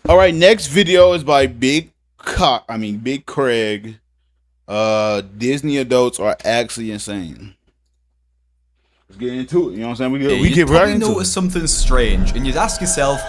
All right, next video is by Big Craig. Disney adults are actually insane. Let's get into it. You know what I'm saying? We get right into it. Notice something strange, and you'd ask yourself,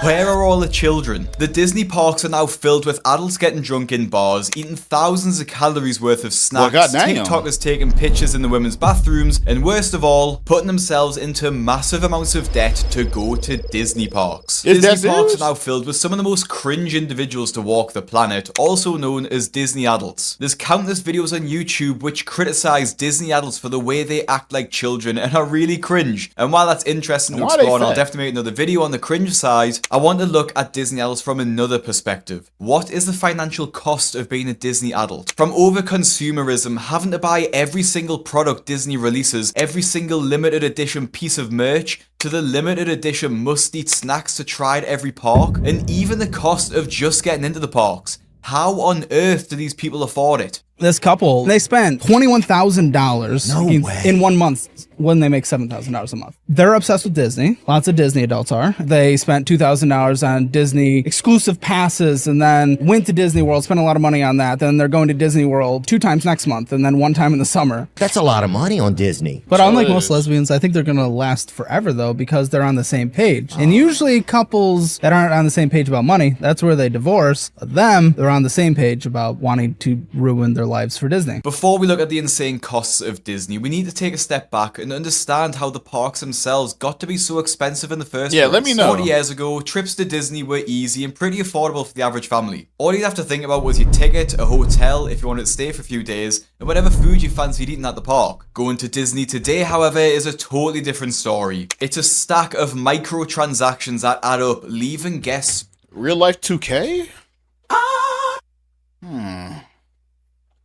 where are all the children? The Disney parks are now filled with adults getting drunk in bars, eating thousands of calories worth of snacks, TikTokers taking pictures in the women's bathrooms, and worst of all, putting themselves into massive amounts of debt to go to Disney parks. Disney parks are now filled with some of the most cringe individuals to walk the planet, also known as Disney adults. There's countless videos on YouTube which criticize Disney adults for the way they act like children and are really cringe. And while that's interesting to explore, and I'll definitely make another video on the cringe side, I want to look at Disney adults from another perspective. What is the financial cost of being a Disney adult? From over-consumerism, having to buy every single product Disney releases, every single limited edition piece of merch, to the limited edition must-eat snacks to try at every park, and even the cost of just getting into the parks. How on earth do these people afford it? This couple, they spent $21,000 in 1 month when they make $7,000 a month. They're obsessed with Disney. Lots of Disney adults are. They spent $2,000 on Disney exclusive passes and then went to Disney World, spent a lot of money on that. Then they're going to Disney World 2 times next month and then 1 time in the summer. That's a lot of money on Disney. But unlike most lesbians, I think they're going to last forever though, because they're on the same page. And usually couples that aren't on the same page about money, that's where they divorce. But them, they're on the same page about wanting to ruin their lives for Disney. Before we look at the insane costs of Disney, we need to take a step back and understand how the parks themselves got to be so expensive in the first place. Let me know. 40 years ago, trips to Disney were easy and pretty affordable for the average family. All you'd have to think about was your ticket, a hotel if you wanted to stay for a few days, and whatever food you fancied eating at the park. Going to Disney today, however, is a totally different story. It's a stack of microtransactions that add up, leaving guests real life 2K?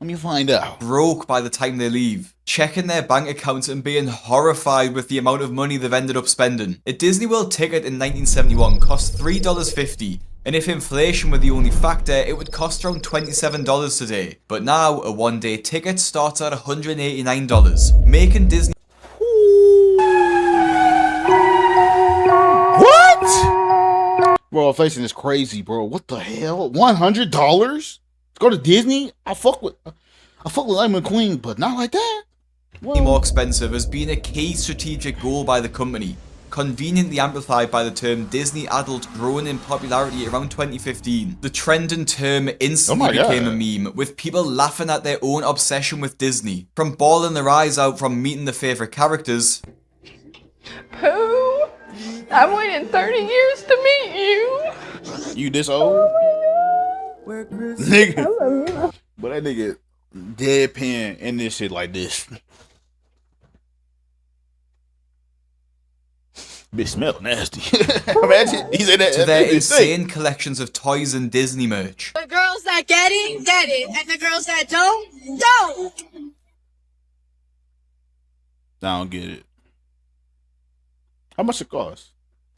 Let me find out. Broke by the time they leave, checking their bank accounts and being horrified with the amount of money they've ended up spending. A Disney World ticket in 1971 cost $3.50, and if inflation were the only factor, it would cost around $27 today. But now, a one-day ticket starts at $189, making Disney... What? Bro, inflation is crazy, bro. What the hell? $100? Go to Disney? I fuck with Lightning McQueen, but not like that. Whoa. More expensive has been a key strategic goal by the company, conveniently amplified by the term Disney adult growing in popularity around 2015. The trending term instantly became a meme, with people laughing at their own obsession with Disney. From bawling their eyes out from meeting their favourite characters. Pooh, I've waited 30 years to meet you. You this old? Nigga. But that nigga deadpan in this shit like this. Bitch smell nasty. Imagine he said that. To their insane collections of toys and Disney merch. The girls that get it, and the girls that don't. I don't get it. How much it cost?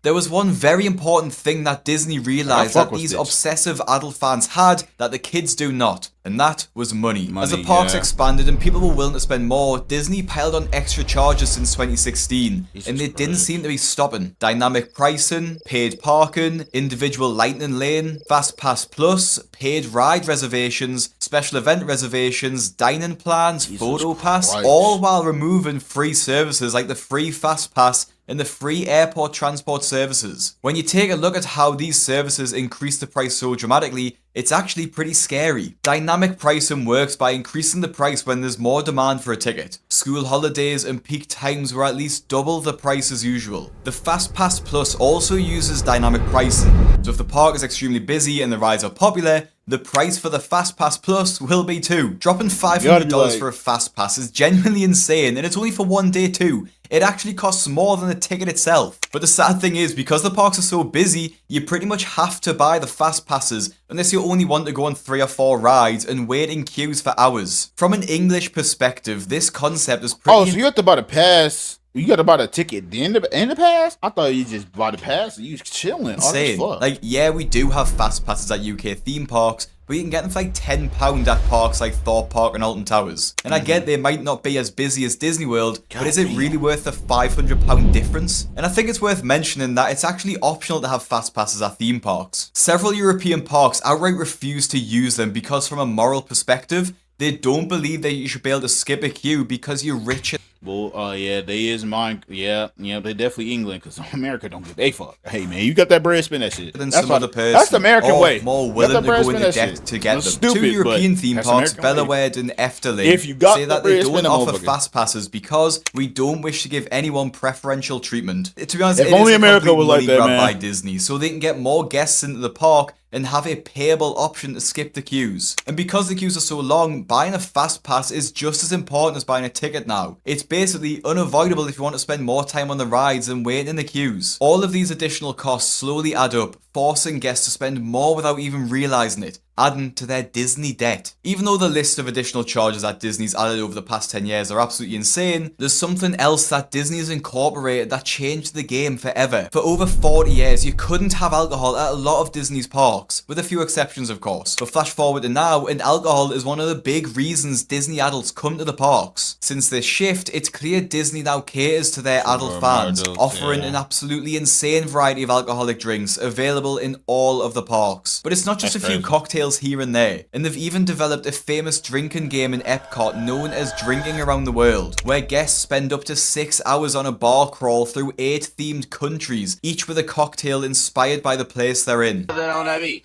There was one very important thing that Disney realized that these obsessive adult fans had that the kids do not, and that was money. As the parks expanded and people were willing to spend more, Disney piled on extra charges since 2016, and they didn't seem to be stopping. Dynamic pricing, paid parking, individual Lightning Lane, Fast Pass Plus, paid ride reservations, special event reservations, dining plans, photo pass, all while removing free services like the free Fast Pass and the free airport transport services. When you take a look at how these services increase the price so dramatically, it's actually pretty scary. Dynamic pricing works by increasing the price when there's more demand for a ticket. School holidays and peak times were at least double the price as usual. The Fast Pass Plus also uses dynamic pricing, so if the park is extremely busy and the rides are popular, the price for the Fast Pass Plus will be too. Dropping $500 for a Fast Pass is genuinely insane, and it's only for 1 day too. It actually costs more than the ticket itself. But the sad thing is, because the parks are so busy, you pretty much have to buy the Fast Passes unless you only want to go on 3 or 4 rides and wait in queues for hours. From an English perspective, this concept is pretty... Oh, so you have to buy the pass. You got to buy the ticket then the pass? I thought you just bought the pass and you was chilling. Insane. Like, yeah, we do have Fast Passes at UK theme parks, but you can get them for like £10 at parks like Thorpe Park and Alton Towers. And I get they might not be as busy as Disney World, but is it really worth the £500 difference? And I think it's worth mentioning that it's actually optional to have fast passes at theme parks. Several European parks outright refuse to use them because from a moral perspective, they don't believe that you should be able to skip a queue because you're rich. Well, yeah, they is mine. Yeah, they definitely England because America don't give a fuck. Hey, man, you got that bread, spend that shit. That's the American way. More willing to go into debt to get them. Stupid, 2 European theme parks, Bellewaerde and Efteling, say that they don't offer fast passes because we don't wish to give anyone preferential treatment. To be honest, if only America was like that, man. By Disney, so they can get more guests into the park and have a payable option to skip the queues. And because the queues are so long, buying a fast pass is just as important as buying a ticket now. It's basically unavoidable if you want to spend more time on the rides than waiting in the queues. All of these additional costs slowly add up, forcing guests to spend more without even realizing it, adding to their Disney debt. Even though the list of additional charges that Disney's added over the past 10 years are absolutely insane, there's something else that Disney has incorporated that changed the game forever. For over 40 years, you couldn't have alcohol at a lot of Disney's parks, with a few exceptions of course. But flash forward to now, and alcohol is one of the big reasons Disney adults come to the parks. Since this shift, it's clear Disney now caters to their adult fans, offering an absolutely insane variety of alcoholic drinks available in all of the parks. But it's not just a few cocktails here and there, and they've even developed a famous drinking game in Epcot known as Drinking Around the World, where guests spend up to 6 hours on a bar crawl through 8 themed countries, each with a cocktail inspired by the place they're in. Nothing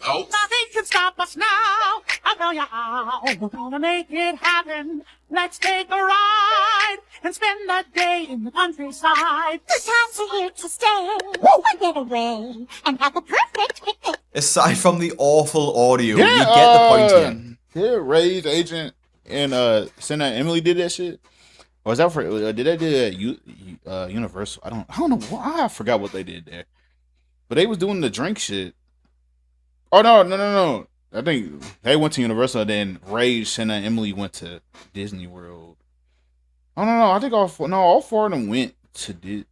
can stop us now. I'll tell you how. We're gonna make it happen. Let's take a ride and spend the day in the countryside. The times are here to stay. We'll get away and have a perfect picnic. Aside from the awful audio, you get the point here. Yeah, Ray's agent and Senna and Emily did that shit. Or was that for? Did they do Universal? I don't know. I forgot what they did there. But they was doing the drink shit. Oh no. I think they went to Universal, then Ray, Senna, and Emily went to Disney World. Oh no. I think all four of them went to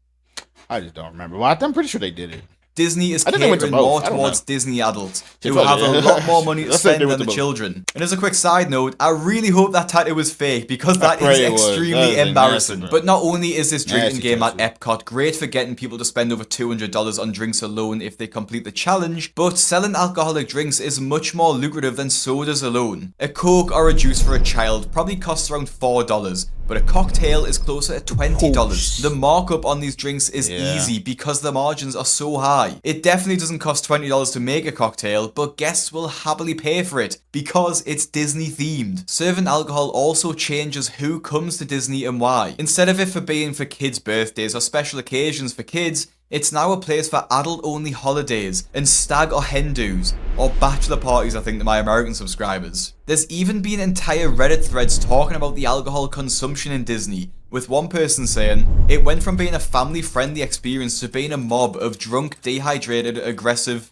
I just don't remember. Well, I'm pretty sure they did it. Disney is catering more towards Disney adults who have a lot more money to spend than the children. And as a quick side note, I really hope that tattoo was fake because that is extremely embarrassing. But not only is this drinking game at Epcot great for getting people to spend over $200 on drinks alone if they complete the challenge, but selling alcoholic drinks is much more lucrative than sodas alone. A Coke or a juice for a child probably costs around $4, but a cocktail is closer to $20. The markup on these drinks is easy because the margins are so high. It definitely doesn't cost $20 to make a cocktail, but guests will happily pay for it because it's Disney themed. Serving alcohol also changes who comes to Disney and why. Instead of it being for kids' birthdays or special occasions for kids, it's now a place for adult-only holidays and stag or hen do's, or bachelor parties I think to my American subscribers. There's even been entire Reddit threads talking about the alcohol consumption in Disney, with one person saying, it went from being a family-friendly experience to being a mob of drunk, dehydrated, aggressive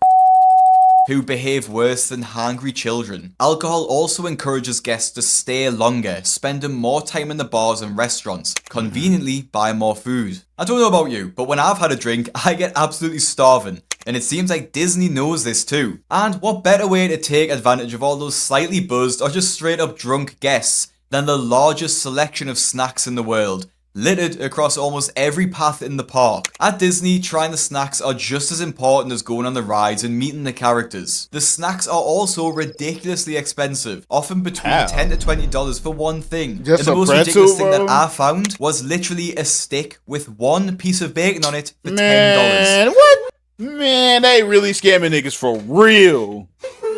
who behave worse than hungry children. Alcohol also encourages guests to stay longer, spending more time in the bars and restaurants, conveniently buy more food. I don't know about you, but when I've had a drink, I get absolutely starving. And it seems like Disney knows this too. And what better way to take advantage of all those slightly buzzed or just straight up drunk guests than the largest selection of snacks in the world, littered across almost every path in the park. At Disney, trying the snacks are just as important as going on the rides and meeting the characters. The snacks are also ridiculously expensive, often between $10 to $20 for one thing. Just and the most ridiculous thing that I found was literally a stick with one piece of bacon on it for $10. Man, what? Man, they really scamming niggas for real.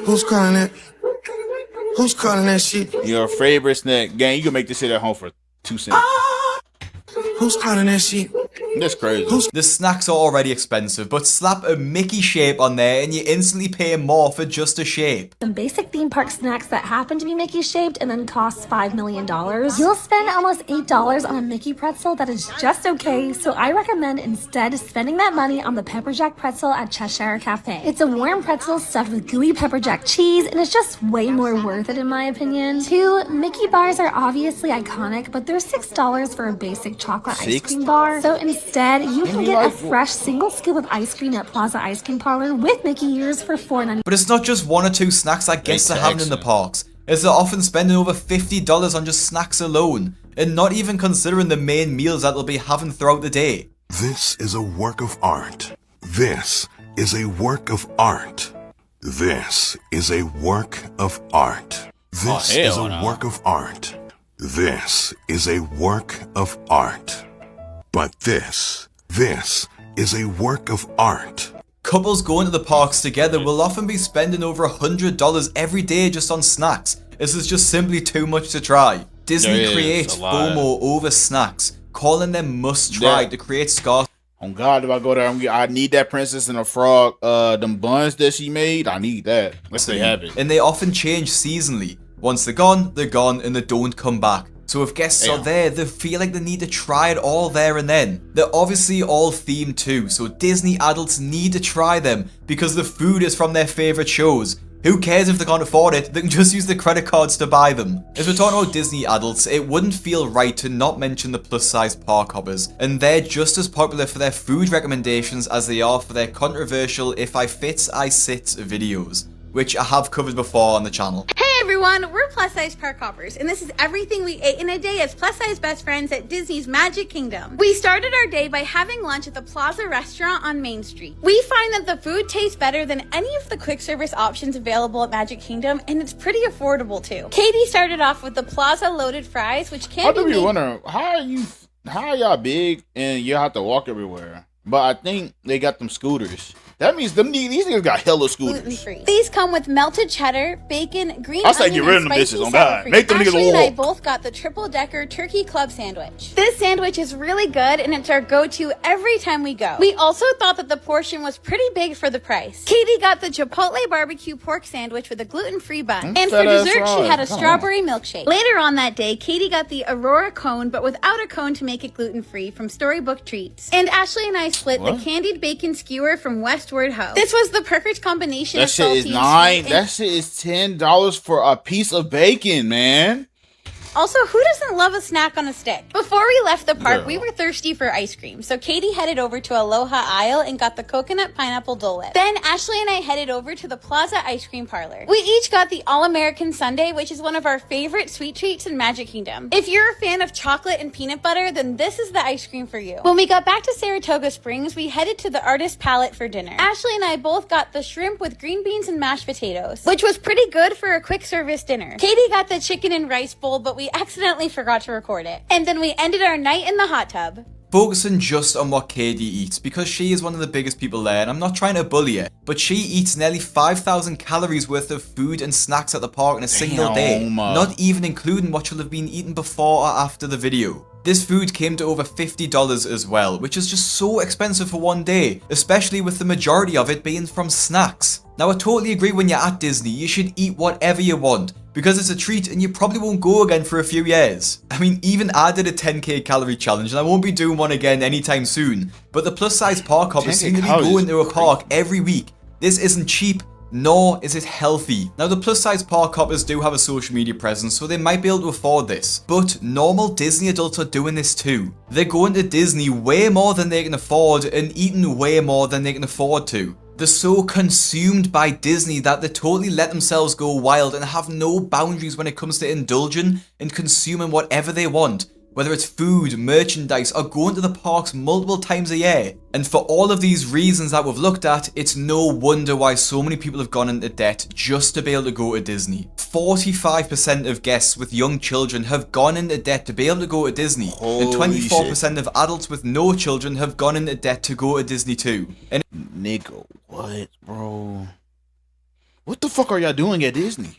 Who's calling it? Who's calling that shit? Your favorite snack. Gang, you can make this shit at home for 2 cents. Who's calling that shit? That's crazy. The snacks are already expensive, but slap a Mickey shape on there and you instantly pay more for just a shape. Some basic theme park snacks that happen to be Mickey shaped and then cost $5 million. You'll spend almost $8 on a Mickey pretzel that is just okay, so I recommend instead spending that money on the Pepper Jack pretzel at Cheshire Cafe. It's a warm pretzel stuffed with gooey pepper jack cheese, and it's just way more worth it in my opinion. 2, Mickey bars are obviously iconic, but they're $6 for a basic chocolate ice cream bar. So instead Instead, you can get a fresh single scoop of ice cream at Plaza Ice Cream Parlor with Mickey ears for $4.99. But it's not just 1 or 2 snacks that guests are having in the parks, as they're often spending over $50 on just snacks alone, and not even considering the main meals that they'll be having throughout the day. This is a work of art. This is a work of art. This is a work of art. This is a work of art. This is a work of art. But this is a work of art. Couples going to the parks together will often be spending over $100 every day just on snacks. This is just simply too much to try. Disney creates FOMO over snacks, calling them must-try to create scarce. Oh God, if I go there, I need that Princess and the Frog, them buns that she made. I need that. Let's say have it. And they often change seasonally. Once they're gone, and they don't come back. So if guests are there, they feel like they need to try it all there and then. They're obviously all themed too, so Disney adults need to try them because the food is from their favourite shows. Who cares if they can't afford it? They can just use the credit cards to buy them. As we're talking about Disney adults, it wouldn't feel right to not mention the plus-size park hoppers, and they're just as popular for their food recommendations as they are for their controversial "If I Fits, I Sits" videos, which I have covered before on the channel. Hey everyone, we're Plus Size Park Hoppers, and this is everything we ate in a day as plus size best friends at Disney's Magic Kingdom. We started our day by having lunch at the Plaza restaurant on Main Street. We find that the food tastes better than any of the quick service options available at Magic Kingdom, and it's pretty affordable too. Katie started off with the Plaza loaded fries, which can be wondering, how are y'all big and you have to walk everywhere? But I think they got them scooters. That means these niggas got hella scooters. Gluten-free. These come with melted cheddar, bacon, green I say onion, get rid of and them spicy bitches, on sour God. cream. Make them niggas Ashley and I walk. both got the triple-decker turkey club sandwich. This sandwich is really good, and it's our go-to every time we go. We also thought that the portion was pretty big for the price. Katie got the Chipotle barbecue pork sandwich with a gluten-free bun. And for dessert, she had a strawberry milkshake. Later on that day, Katie got the Aurora cone, but without a cone to make it gluten-free from Storybook Treats. And Ashley and I split the candied bacon skewer from Westward Ho. This was the perfect combination of salty and sweet. That shit is $10 for a piece of bacon, man. Also, who doesn't love a snack on a stick? Before we left the park, we were thirsty for ice cream, so Katie headed over to Aloha Isle and got the coconut pineapple Dole Whip. Then Ashley and I headed over to the Plaza Ice Cream Parlor. We each got the All-American Sundae, which is one of our favorite sweet treats in Magic Kingdom. If you're a fan of chocolate and peanut butter, then this is the ice cream for you. When we got back to Saratoga Springs, we headed to the Artist Palette for dinner. Ashley and I both got the shrimp with green beans and mashed potatoes, which was pretty good for a quick service dinner. Katie got the chicken and rice bowl, but we accidentally forgot to record it. And then we ended our night in the hot tub. Focusing just on what Katie eats, because she is one of the biggest people there, and I'm not trying to bully her, but she eats nearly 5,000 calories worth of food and snacks at the park in a single day, not even including what she'll have been eating before or after the video. This food came to over $50 as well, which is just so expensive for one day, especially with the majority of it being from snacks. Now I totally agree, when you're at Disney, you should eat whatever you want, because it's a treat and you probably won't go again for a few years. I mean, even I did a 10k calorie challenge and I won't be doing one again anytime soon, but the plus size park hoppers seem to be going to a park every week. This isn't cheap, nor is it healthy. Now the plus size park hoppers do have a social media presence, so they might be able to afford this, but normal Disney adults are doing this too. They're going to Disney way more than they can afford and eating way more than they can afford to. They're so consumed by Disney that they totally let themselves go wild and have no boundaries when it comes to indulging and consuming whatever they want, whether it's food, merchandise, or going to the parks multiple times a year. And for all of these reasons that we've looked at, it's no wonder why so many people have gone into debt just to be able to go to Disney. 45% of guests with young children have gone into debt to be able to go to Disney, and 24% of adults with no children have gone into debt to go to Disney too. And nigga, what, bro? What the fuck are y'all doing at Disney?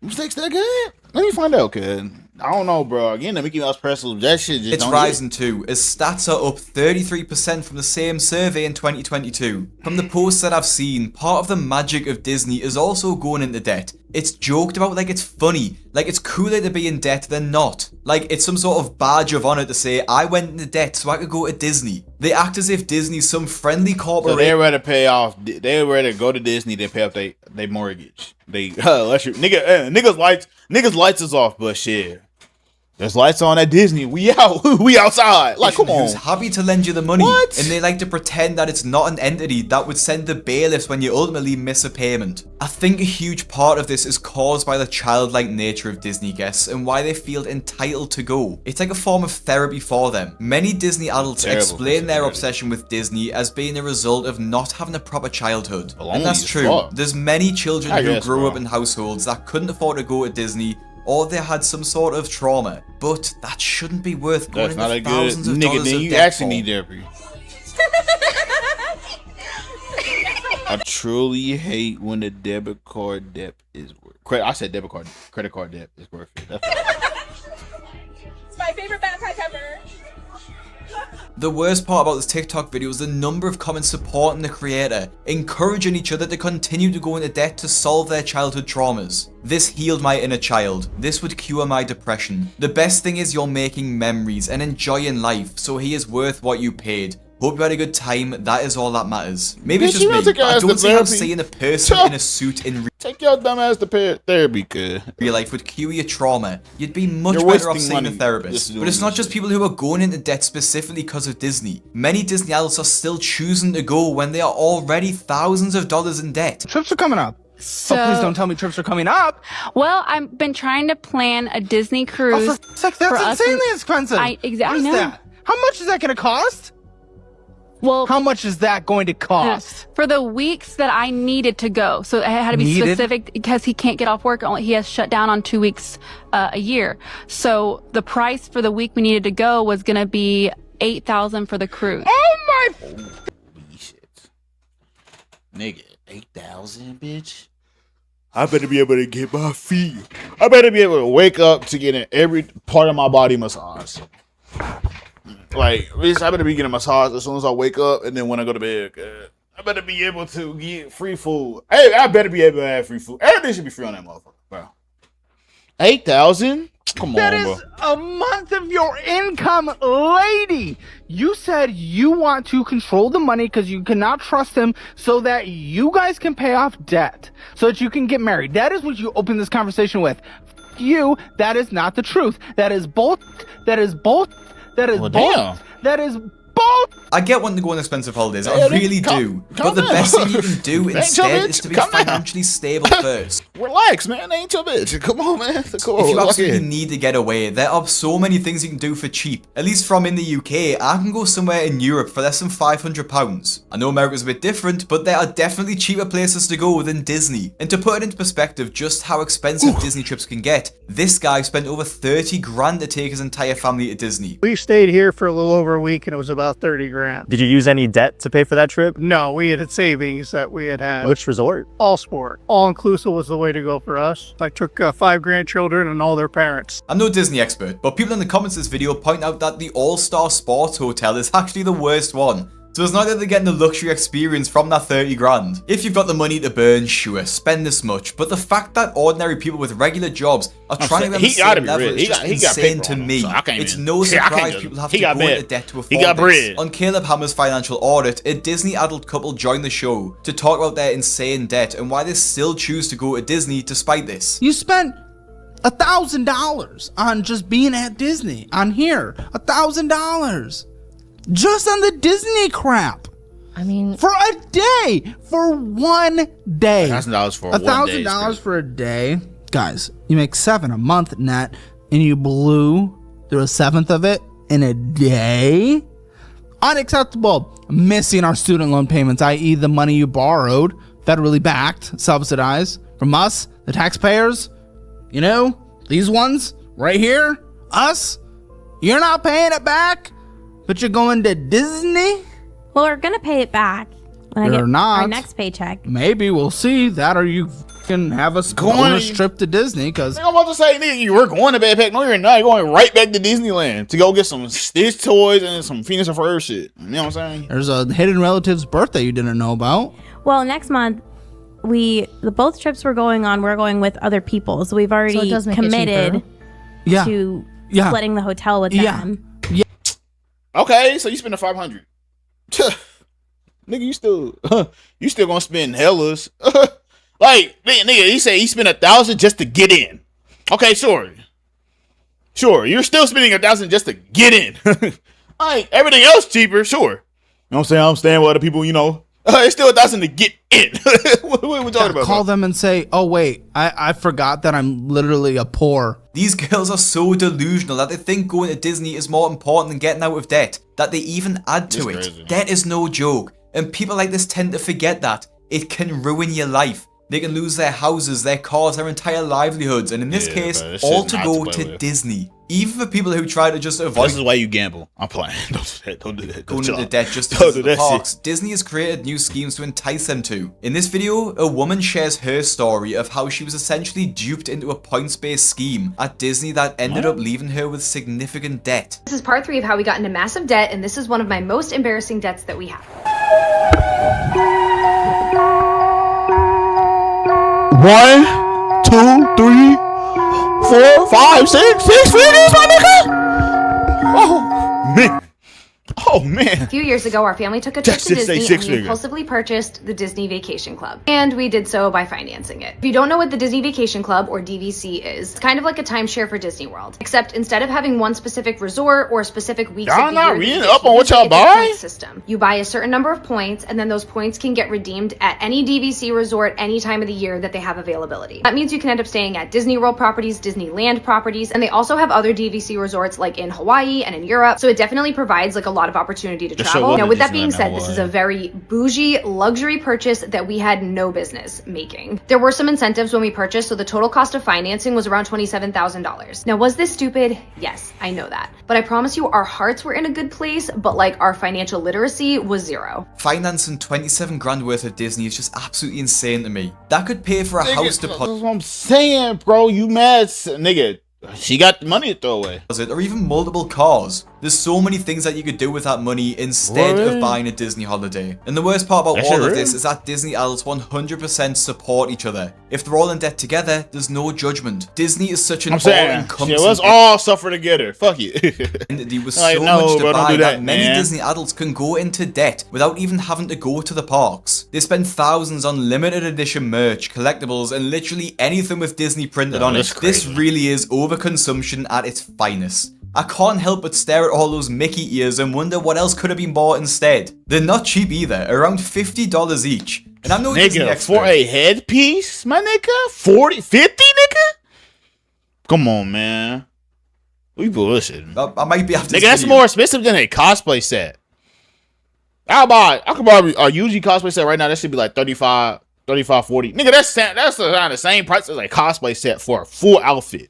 Mistakes that good? Let me find out, kid. I don't know, bro. Again, the Mickey Mouse pretzels, that shit just it's rising too, as stats are up 33% from the same survey in 2022. From the posts that I've seen, part of the magic of Disney is also going into debt. It's joked about like it's funny, like it's cooler to be in debt than not. Like it's some sort of badge of honor to say, I went into debt so I could go to Disney. They act as if Disney's some friendly corporation. So they're ready to pay off, they're ready to go to Disney to pay off they mortgage. They, niggas lights is off, but shit. There's lights on at Disney. We out. We outside. Like, come on. Who's happy to lend you the money. What? And they like to pretend that it's not an entity that would send the bailiffs when you ultimately miss a payment. I think a huge part of this is caused by the childlike nature of Disney guests and why they feel entitled to go. It's like a form of therapy for them. Many Disney adults explain their obsession with Disney as being a result of not having a proper childhood. And that's true. There's many children who grew up in households that couldn't afford to go to Disney, or they had some sort of trauma. But that shouldn't be worth going into thousands of dollars then of you debt actually for. need therapy. I truly hate when the debit card debt is worth. I said debit card, credit card debt is worth it. It's my favorite backpack ever. The worst part about this TikTok video is the number of comments supporting the creator, encouraging each other to continue to go into debt to solve their childhood traumas. This healed my inner child. This would cure my depression. The best thing is you're making memories and enjoying life, so he is worth what you paid. Hope you had a good time. That is all that matters. Maybe it's just me, but I don't see how seeing a person in a suit in take your dumb ass to therapy, kid. Real life would cure your trauma. You'd be much better off seeing a therapist. But it's not just people who are going into debt specifically because of Disney. Many Disney adults are still choosing to go when they are already thousands of dollars in debt. Trips are coming up. So, please don't tell me trips are coming up. Well, I've been trying to plan a Disney cruise. Oh, that's insanely expensive. Exactly. What is that? How much is that going to cost? Well, how much is that going to cost? For the weeks that I needed to go. So it had to be specific because he can't get off work. He has shut down on 2 weeks a year. So the price for the week we needed to go was going to be $8,000 for the cruise. Oh my! Holy shit, nigga, 8,000, bitch. I better be able to get my feet. I better be able to wake up to get every part of my body massage. Like, bitch, I better be getting a massage as soon as I wake up, and then when I go to bed, I better be able to get free food. Hey, I better be able to have free food. Everything should be free on that motherfucker, bro. 8,000? Come on, bro. That is a month of your income, lady. You said you want to control the money because you cannot trust him so that you guys can pay off debt, so that you can get married. That is what you opened this conversation with. You, that is not the truth. That is both. That is both. That is both. Damn. That is both. I get wanting to go on expensive holidays. I really do. But the best thing you can do instead is to be financially stable first. Relax, man. Ain't your bitch. Come on, man. Come on. If you absolutely need to get away, there are so many things you can do for cheap. At least from in the UK, I can go somewhere in Europe for less than £500. I know America's a bit different, but there are definitely cheaper places to go than Disney. And to put it into perspective just how expensive Disney trips can get, this guy spent over 30 grand to take his entire family to Disney. We stayed here for a little over a week and it was about 30 grand. Did you use any debt to pay for that trip? No, we had savings that we had. Which resort? All Sport. All inclusive was the way to go for us. I took 5 grandchildren and all their parents. I'm no Disney expert, but people in the comments of this video point out that the All-Star Sports Hotel is actually the worst one. So it's not that they're getting the luxury experience from that 30 grand. If you've got the money to burn, sure, spend this much. But the fact that ordinary people with regular jobs are trying to get the same level is just insane to me. It's no surprise people have to go into debt to afford this. On Caleb Hammer's financial audit, a Disney adult couple joined the show to talk about their insane debt and why they still choose to go to Disney despite this. You spent $1,000 on just being at Disney, on here. $1,000. Just on the Disney crap. I mean, for a day, for 1 day. $1,000 for $1,000 for a day. Guys, you make $7 a month net, and you blew through a seventh of it in a day. Unacceptable. Missing our student loan payments, i.e., the money you borrowed, federally backed, subsidized from us, the taxpayers. You know, these ones right here, us. You're not paying it back. But you're going to Disney? Well, we're gonna pay it back when I get our next paycheck. Maybe we'll see that, or you can have us go on a trip to Disney. Because I'm about to say, nigga, you were going to backpack. No, you're not. You're going right back to Disneyland to go get some Stitch toys and some Phineas and Ferb shit. You know what I'm saying? There's a hidden relative's birthday you didn't know about. Well, next month both trips we're going with other people, so we've already committed to splitting the hotel with them. Okay, so you spend the $500. Nigga, you still gonna spend hellas. Like, nigga, he said he spent $1,000 just to get in. Okay, sure. Sure, you're still spending $1,000 just to get in. Like everything else cheaper, sure. You know what I'm saying? I understand what other people, you know. It's still $1,000 to get in. What are we talking about? Call them and say, "Oh wait, I forgot that I'm literally a poor." These girls are so delusional that they think going to Disney is more important than getting out of debt, that they even add to it. Crazy. Debt is no joke, and people like this tend to forget that. It can ruin your life. They can lose their houses, their cars, their entire livelihoods, and in this case, all to go to Disney. Even for people who try to just avoid... This is why you gamble. I'm playing. Don't do that. Going into debt just to visit the parks. Disney has created new schemes to entice them to. In this video, a woman shares her story of how she was essentially duped into a points-based scheme at Disney that ended up leaving her with significant debt. This is part 3 of how we got into massive debt, and this is one of my most embarrassing debts that we have. 1, 2, 3, 4, 5, 6 figures, my nigga. Oh man. Oh man. A few years ago, our family took a trip to Disney and we impulsively purchased the Disney Vacation Club. And we did so by financing it. If you don't know what the Disney Vacation Club, or DVC, is, it's kind of like a timeshare for Disney World. Except instead of having one specific resort or specific weeks of the year, not reading up on what y'all buy? System. You buy a certain number of points, and then those points can get redeemed at any DVC resort any time of the year that they have availability. That means you can end up staying at Disney World properties, Disneyland properties, and they also have other DVC resorts like in Hawaii and in Europe. So it definitely provides like a lot of opportunity to travel. Now, with that being said, this is a very bougie luxury purchase that we had no business making. There were some incentives when we purchased, so the total cost of financing was around $27,000. Now, was this stupid? Yes, I know that. But I promise you, our hearts were in a good place, but like our financial literacy was 0. Financing 27 grand worth of Disney is just absolutely insane to me. That could pay for a house deposit. That's what I'm saying, bro. You mad, nigga? She got money to throw away. Or even multiple cars. There's so many things that you could do with that money instead of buying a Disney holiday. And the worst part about all of this is that Disney adults 100% support each other. If they're all in debt together, there's no judgment. Disney is such an all-encompassing... let's all suffer together. Fuck you. And there was so much to buy that many Disney adults can go into debt without even having to go to the parks. They spend thousands on limited edition merch, collectibles, and literally anything with Disney printed on it. This really is overconsumption at its finest. I can't help but stare at all those Mickey ears and wonder what else could have been bought instead. They're not cheap either, around $50 each. And I'm no Disney expert. For a headpiece, my nigga? 40, 50, nigga? Come on, man. We bullshitting. I might be after nigga, that's more expensive than a cosplay set. I could buy a UG cosplay set right now. That should be like 35, 40. Nigga, that's around the same price as a cosplay set for a full outfit.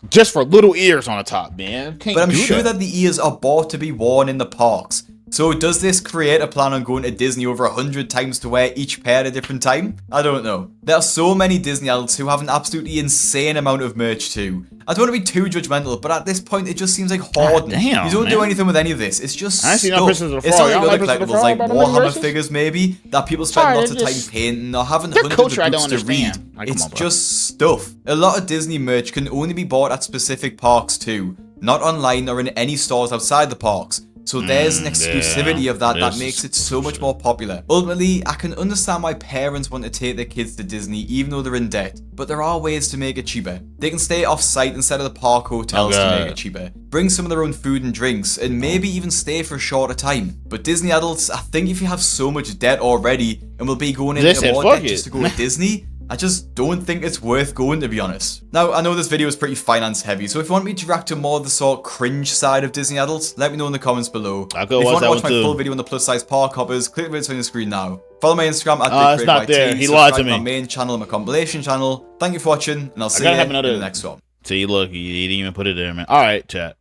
Just for little ears on the top, man. But I'm sure that the ears are bought to be worn in the parks. So does this create a plan on going to Disney over 100 times to wear each pair at a different time? I don't know. There are so many Disney adults who have an absolutely insane amount of merch too. I don't want to be too judgmental, but at this point it just seems like hoarding. You don't do anything with any of this. It's just stuff. It's not like other collectibles like Warhammer figures maybe, that people spend lots of time painting or having hundreds of books to read. It's just stuff. A lot of Disney merch can only be bought at specific parks too, not online or in any stores outside the parks. So there's an exclusivity of that makes it so much more popular. Ultimately, I can understand why parents want to take their kids to Disney even though they're in debt, but there are ways to make it cheaper. They can stay off-site instead of the park hotels to make it cheaper. Bring some of their own food and drinks, and maybe even stay for a shorter time. But Disney adults, I think if you have so much debt already and will be going into more debt just to go to Disney, I just don't think it's worth going, to be honest. Now, I know this video is pretty finance heavy, so if you want me to react to more of the sort of cringe side of Disney adults, let me know in the comments below. If you want to watch my full video on the plus size park hoppers, click the video on the screen now. Follow my Instagram at BigCraigYT, he lied to me. My main channel and my compilation channel. Thank you for watching, and I'll see you in the next one. See, look, he didn't even put it there, man. Alright, chat.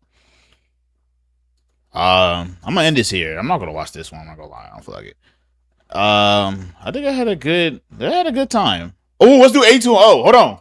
I'm gonna end this here. I'm not gonna watch this one, I'm not gonna lie. I don't feel like it. I think I had a good time. Oh, let's do A2O. Hold on.